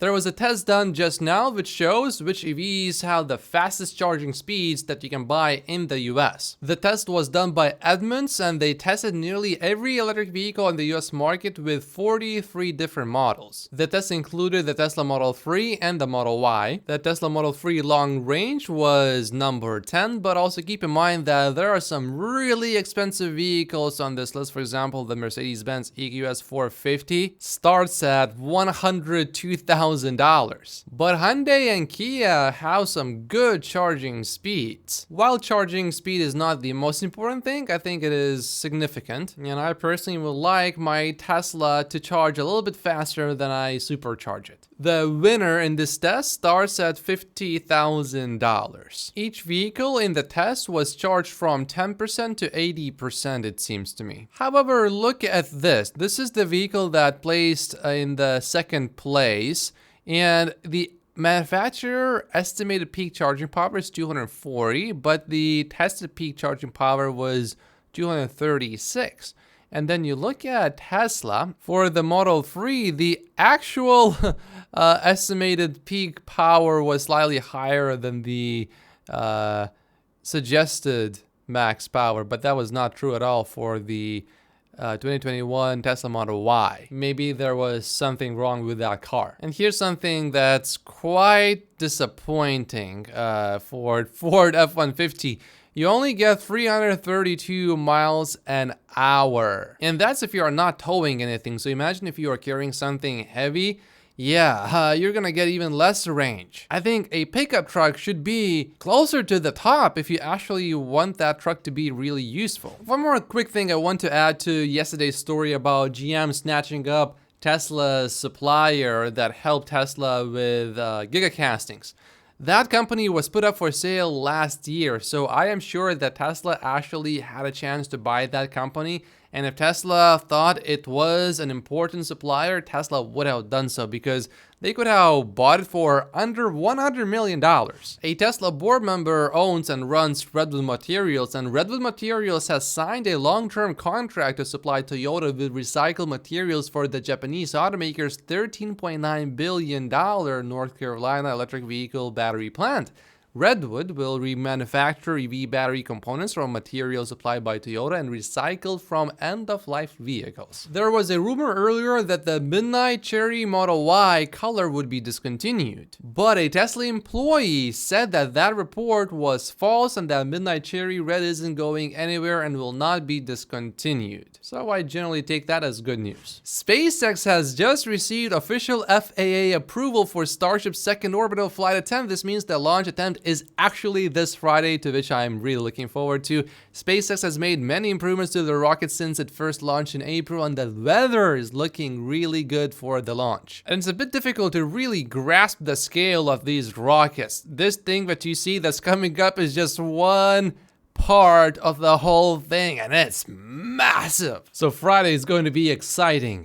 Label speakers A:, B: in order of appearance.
A: There was a test done just now which shows which EVs have the fastest charging speeds that you can buy in the US. The test was done by Edmunds and they tested nearly every electric vehicle in the US market with 43 different models. The test included the Tesla Model 3 and the Model Y. The Tesla Model 3 long range was number 10, but also keep in mind that there are some really expensive vehicles on this list. For example, the Mercedes-Benz EQS 450 starts at $102,000. But Hyundai and Kia have some good charging speeds. While charging speed is not the most important thing, I think it is significant. And I personally would like my Tesla to charge a little bit faster than I supercharge it. The winner in this test starts at $50,000. Each vehicle in the test was charged from 10% to 80%, it seems to me. However, look at this. This is the vehicle that placed in the second place, and the manufacturer estimated peak charging power is 240, but the tested peak charging power was 236. And then you look at Tesla, for the Model 3, the actual estimated peak power was slightly higher than the suggested max power, but that was not true at all for the 2021 Tesla Model Y. Maybe there was something wrong with that car. And here's something that's quite disappointing for Ford F-150. You only get 332 miles an hour. And that's if you are not towing anything. So imagine if you are carrying something heavy. Yeah, you're gonna get even less range. I think a pickup truck should be closer to the top if you actually want that truck to be really useful. One more quick thing I want to add to yesterday's story about GM snatching up Tesla's supplier that helped Tesla with gigacastings. That company was put up for sale last year, so I am sure that Tesla actually had a chance to buy that company. And if Tesla thought it was an important supplier, Tesla would have done so because they could have bought it for under $100 million. A Tesla board member owns and runs Redwood Materials, and Redwood Materials has signed a long-term contract to supply Toyota with recycled materials for the Japanese automaker's $13.9 billion North Carolina electric vehicle battery plant. Redwood will remanufacture EV battery components from materials supplied by Toyota and recycled from end-of-life vehicles. There was a rumor earlier that the Midnight Cherry Model Y color would be discontinued, but a Tesla employee said that that report was false and that Midnight Cherry Red isn't going anywhere and will not be discontinued. So I generally take that as good news. SpaceX has just received official FAA approval for Starship's second orbital flight attempt. This means the launch attempt is actually this Friday, to which I'm really looking forward to. SpaceX has made many improvements to the rocket since it first launched in April, and the weather is looking really good for the launch. And it's a bit difficult to really grasp the scale of these rockets. This thing that you see that's coming up is just one part of the whole thing, and it's massive. So Friday is going to be exciting.